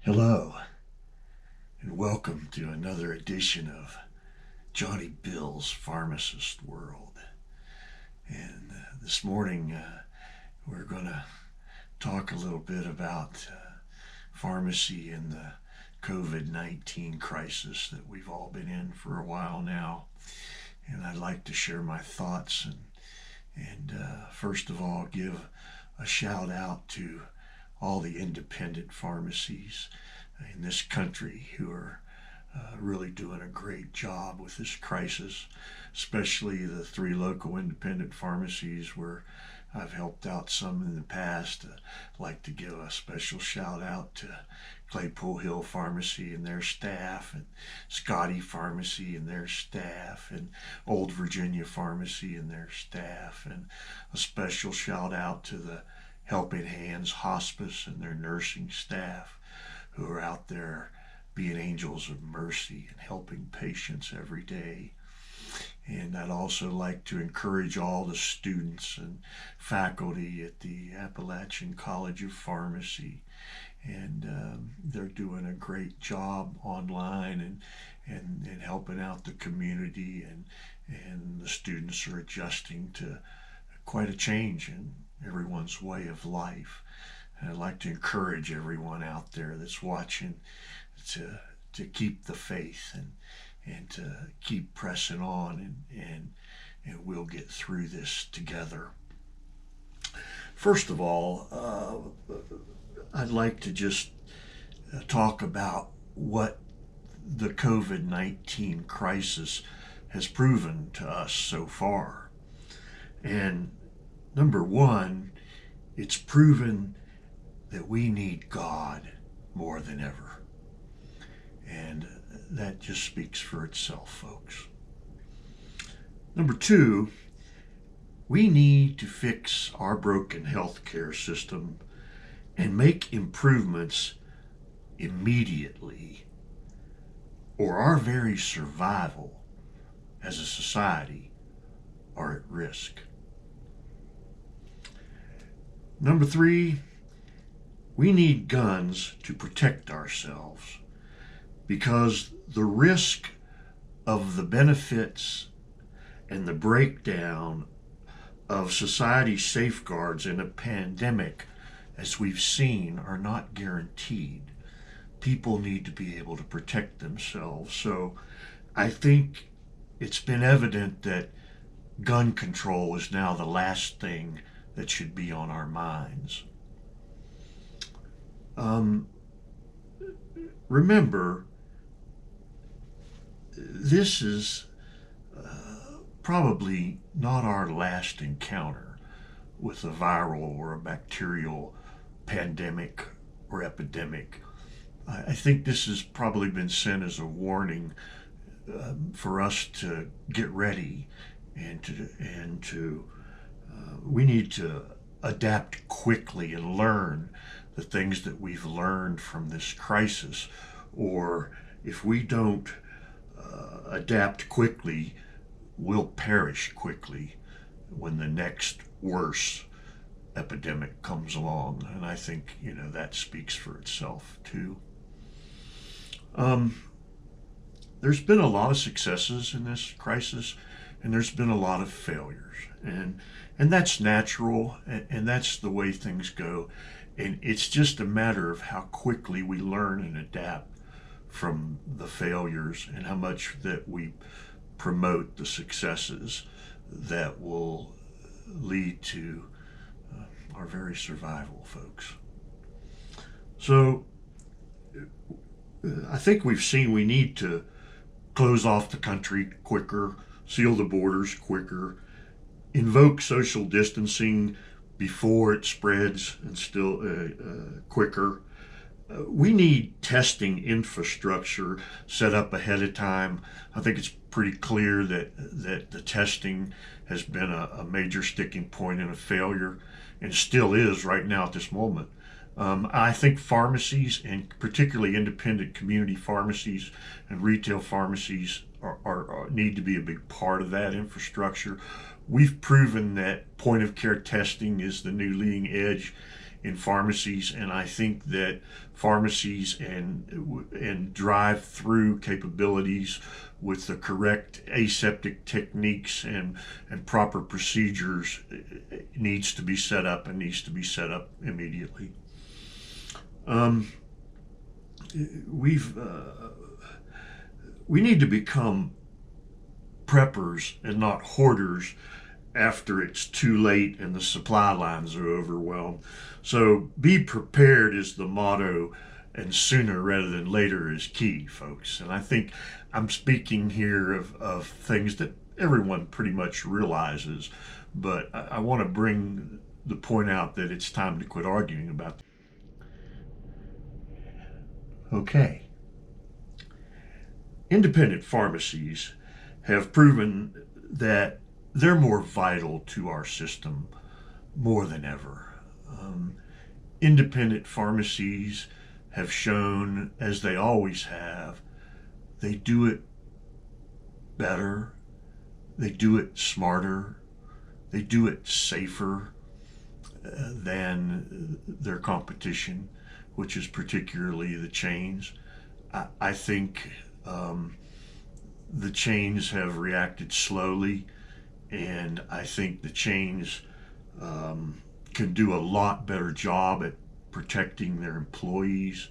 Hello, and welcome to another edition of Johnny Bill's Pharmacist World. And this morning we're going to talk a little bit about pharmacy and the Covid-19 crisis that we've all been in for a while now. And I'd like to share my thoughts and first of all give a shout out to all the independent pharmacies in this country who are really doing a great job with this crisis, especially the 3 local independent pharmacies where I've helped out some in the past. I'd like to give a special shout out to Claypool Hill Pharmacy and their staff, and Scotty Pharmacy and their staff, and Old Virginia Pharmacy and their staff, and a special shout out to the Helping Hands Hospice and their nursing staff who are out there being angels of mercy and helping patients every day. And I'd also like to encourage all the students and faculty at the Appalachian College of Pharmacy. And they're doing a great job online and helping out the community, and the students are adjusting to quite a change in everyone's way of life. And I'd like to encourage everyone out there that's watching to keep the faith and to keep pressing on, and we'll get through this together. First of all, I'd like to just talk about what the COVID-19 crisis has proven to us so far. And number one, it's proven that we need God more than ever. And that just speaks for itself, folks. Number two, we need to fix our broken healthcare system and make improvements immediately, or our very survival as a society are at risk. Number three, we need guns to protect ourselves, because the risk of the benefits and the breakdown of society's safeguards in a pandemic, as we've seen, are not guaranteed. People need to be able to protect themselves. So I think it's been evident that gun control is now the last thing that should be on our minds. Remember, this is probably not our last encounter with a viral or a bacterial pandemic or epidemic. I think this has probably been sent as a warning for us to get ready and to we need to adapt quickly and learn the things that we've learned from this crisis. Or if we don't adapt quickly, we'll perish quickly when the next worse epidemic comes along. And I think, that speaks for itself too. There's been a lot of successes in this crisis, and there's been a lot of failures. And that's natural, and that's the way things go. And it's just a matter of how quickly we learn and adapt from the failures, and how much that we promote the successes that will lead to our very survival, folks. So I think we've seen we need to close off the country quicker, seal the borders quicker, invoke social distancing before it spreads and still quicker. We need testing infrastructure set up ahead of time. I think it's pretty clear that the testing has been a major sticking point and a failure, and still is right now at this moment. I think pharmacies, and particularly independent community pharmacies and retail pharmacies, need to be a big part of that infrastructure. We've proven that point of care testing is the new leading edge in pharmacies, and I think that pharmacies and drive-through capabilities with the correct aseptic techniques and proper procedures needs to be set up and needs to be set up immediately. We need to become preppers and not hoarders after it's too late and the supply lines are overwhelmed. So be prepared is the motto, and sooner rather than later is key, folks. And I think I'm speaking here of things that everyone pretty much realizes, but I want to bring the point out that it's time to quit arguing about it. Okay. Independent pharmacies have proven that they're more vital to our system more than ever. Independent pharmacies have shown, as they always have, they do it better, they do it smarter, they do it safer than their competition, which is particularly the chains. I think the chains have reacted slowly, and I think the chains can do a lot better job at protecting their employees,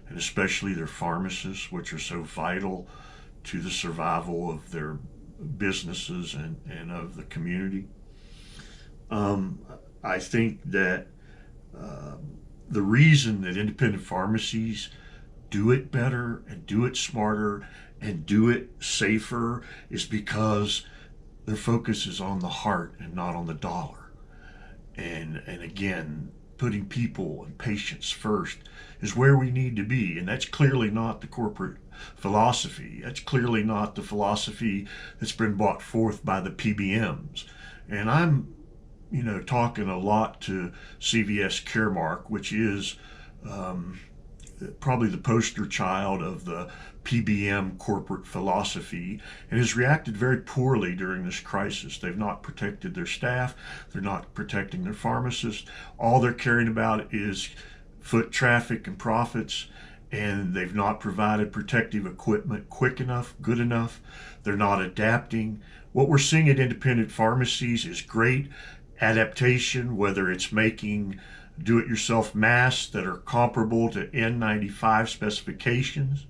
and especially their pharmacists, which are so vital to the survival of their businesses and of the community. I think that the reason that independent pharmacies do it better and do it smarter and do it safer is because their focus is on the heart and not on the dollar. And again, putting people and patients first is where we need to be. And that's clearly not the corporate philosophy. That's clearly not the philosophy that's been brought forth by the PBMs. And I'm, talking a lot to CVS Caremark, which is probably the poster child of the PBM corporate philosophy, and has reacted very poorly during this crisis. They've not protected their staff. They're not protecting their pharmacists. All they're caring about is foot traffic and profits, and they've not provided protective equipment quick enough, good enough. They're not adapting. What we're seeing at independent pharmacies is great adaptation, whether it's making do-it-yourself masks that are comparable to N95 specifications,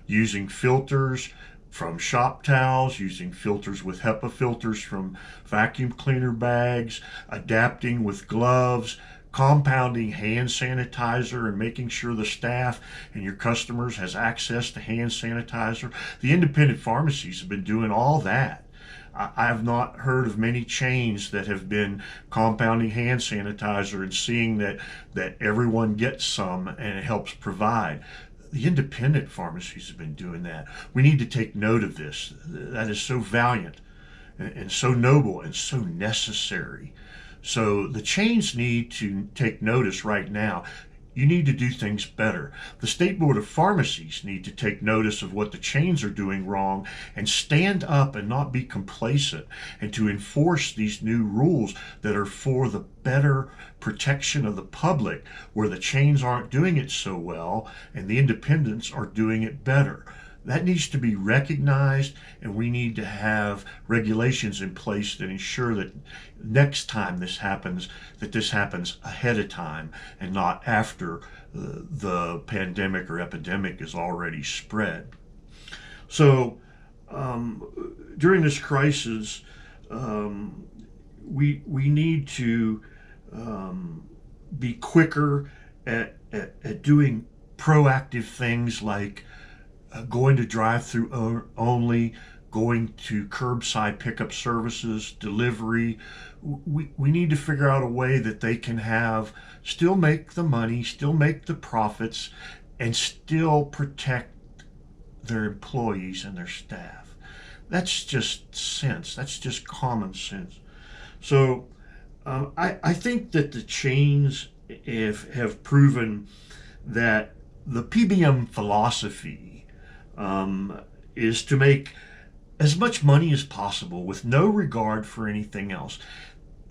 using filters from shop towels, using filters with HEPA filters from vacuum cleaner bags, adapting with gloves, compounding hand sanitizer and making sure the staff and your customers has access to hand sanitizer. The independent pharmacies have been doing all that. I have not heard of many chains that have been compounding hand sanitizer and seeing that everyone gets some and it helps provide. The independent pharmacies have been doing that. We need to take note of this. That is so valiant and so noble and so necessary. So the chains need to take notice right now. You need to do things better. The State Board of Pharmacies need to take notice of what the chains are doing wrong and stand up and not be complacent, and to enforce these new rules that are for the better protection of the public, where the chains aren't doing it so well and the independents are doing it better. That needs to be recognized, and we need to have regulations in place that ensure that next time this happens, that this happens ahead of time and not after the pandemic or epidemic is already spread. So during this crisis, we need to be quicker at doing proactive things like going to drive-through only, going to curbside pickup services, delivery. We need to figure out a way that they can still make the money, still make the profits, and still protect their employees and their staff. That's just sense. That's just common sense. So I think that the chains have proven that the PBM philosophy is to make as much money as possible with no regard for anything else.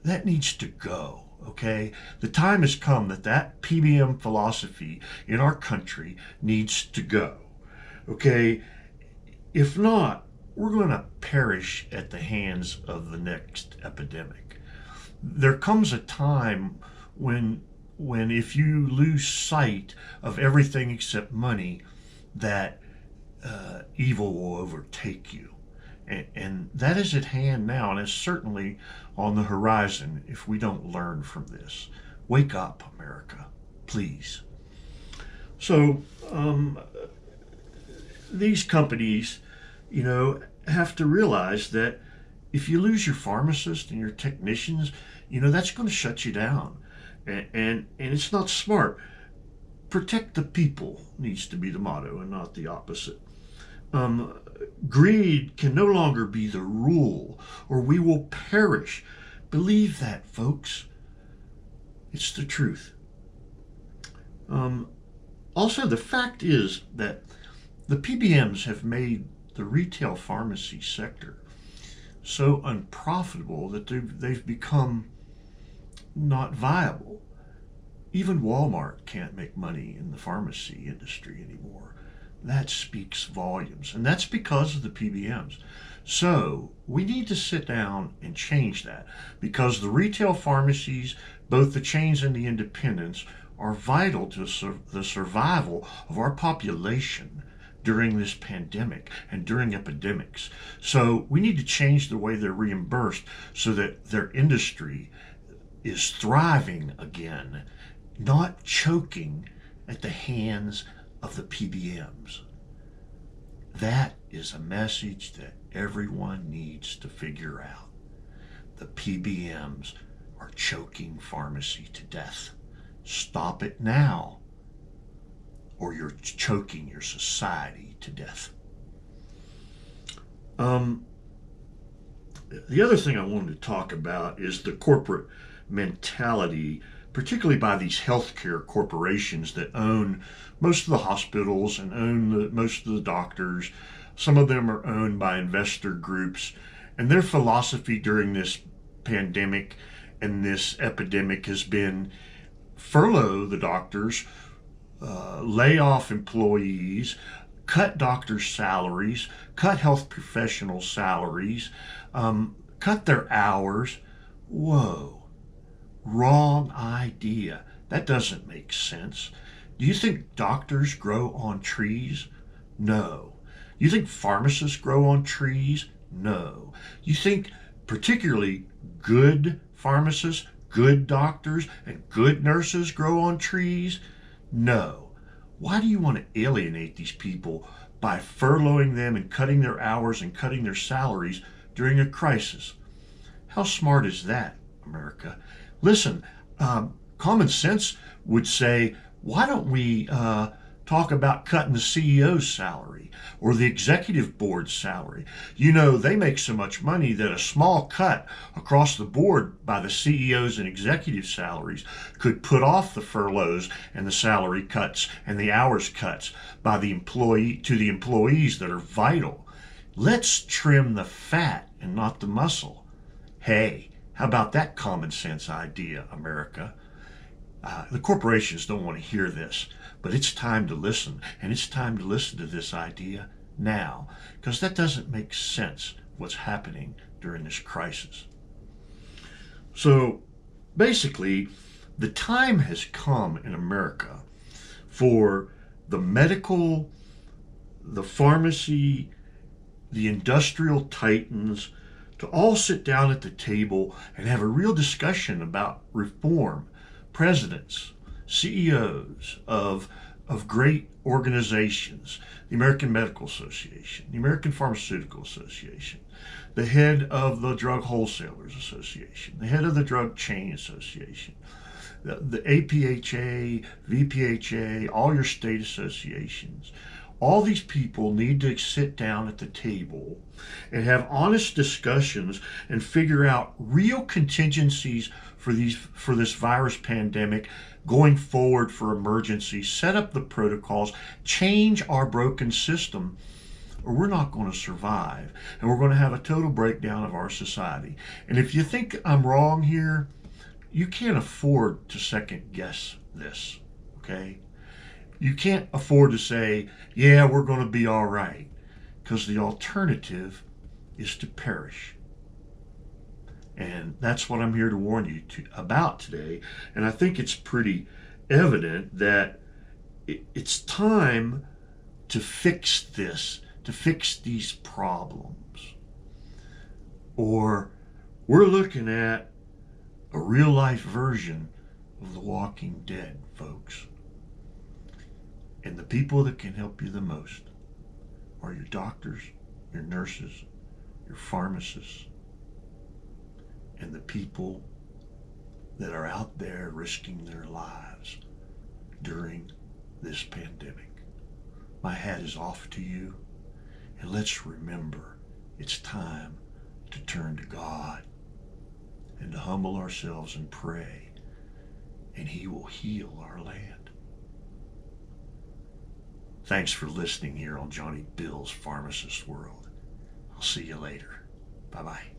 That needs to go. okay? The time has come that PBM philosophy in our country needs to go, okay? If not, we're going to perish at the hands of the next epidemic. There comes a time when if you lose sight of everything except money, that evil will overtake you. And that is at hand now, and is certainly on the horizon if we don't learn from this. Wake up, America, please. So these companies, have to realize that if you lose your pharmacist and your technicians, that's going to shut you down. And it's not smart. Protect the people needs to be the motto and not the opposite. Greed can no longer be the rule, or we will perish. Believe that, folks. It's the truth. Also, the fact is that the PBMs have made the retail pharmacy sector so unprofitable that they've become not viable. Even Walmart can't make money in the pharmacy industry anymore. That speaks volumes, and that's because of the PBMs. So we need to sit down and change that, because the retail pharmacies, both the chains and the independents, are vital to the survival of our population during this pandemic and during epidemics. So we need to change the way they're reimbursed so that their industry is thriving again, not choking at the hands of the PBMs. That is a message that everyone needs to figure out. The PBMs are choking pharmacy to death. Stop it now, or you're choking your society to death. The other thing I wanted to talk about is the corporate mentality, particularly by these healthcare corporations that own most of the hospitals and own most of the doctors. Some of them are owned by investor groups, and their philosophy during this pandemic and this epidemic has been furlough the doctors, lay off employees, cut doctors' salaries, cut health professionals' salaries, cut their hours. Whoa, wrong idea. That doesn't make sense. Do you think doctors grow on trees? No. You think pharmacists grow on trees? No. You think particularly good pharmacists, good doctors, and good nurses grow on trees? No. Why do you want to alienate these people by furloughing them and cutting their hours and cutting their salaries during a crisis? How smart is that, America? Listen, common sense would say, why don't we talk about cutting the CEO's salary or the executive board's salary? They make so much money that a small cut across the board by the CEOs and executive salaries could put off the furloughs and the salary cuts and the hours cuts by the employees that are vital. Let's trim the fat and not the muscle. Hey, how about that common sense idea, America? The corporations don't want to hear this, but it's time to listen, and it's time to listen to this idea now, because that doesn't make sense what's happening during this crisis. So basically, the time has come in America for the medical, the pharmacy, the industrial titans to all sit down at the table and have a real discussion about reform. Presidents, CEOs of great organizations, the American Medical Association, the American Pharmaceutical Association, the head of the Drug Wholesalers Association, the head of the Drug Chain Association, the APHA, VPHA, all your state associations. All these people need to sit down at the table and have honest discussions and figure out real contingencies for this virus pandemic going forward, for emergencies, set up the protocols, change our broken system, or we're not going to survive, and we're going to have a total breakdown of our society. And if you think I'm wrong here, you can't afford to second guess this, okay? You can't afford to say, yeah, we're going to be all right, because the alternative is to perish. And that's what I'm here to warn you about today. And I think it's pretty evident that it's time to fix this, to fix these problems. Or we're looking at a real life version of The Walking Dead, folks. And the people that can help you the most are your doctors, your nurses, your pharmacists, and the people that are out there risking their lives during this pandemic. My hat is off to you, and let's remember it's time to turn to God and to humble ourselves and pray, and He will heal our land. Thanks for listening here on Johnny Bill's Pharmacist World. I'll see you later. Bye-bye.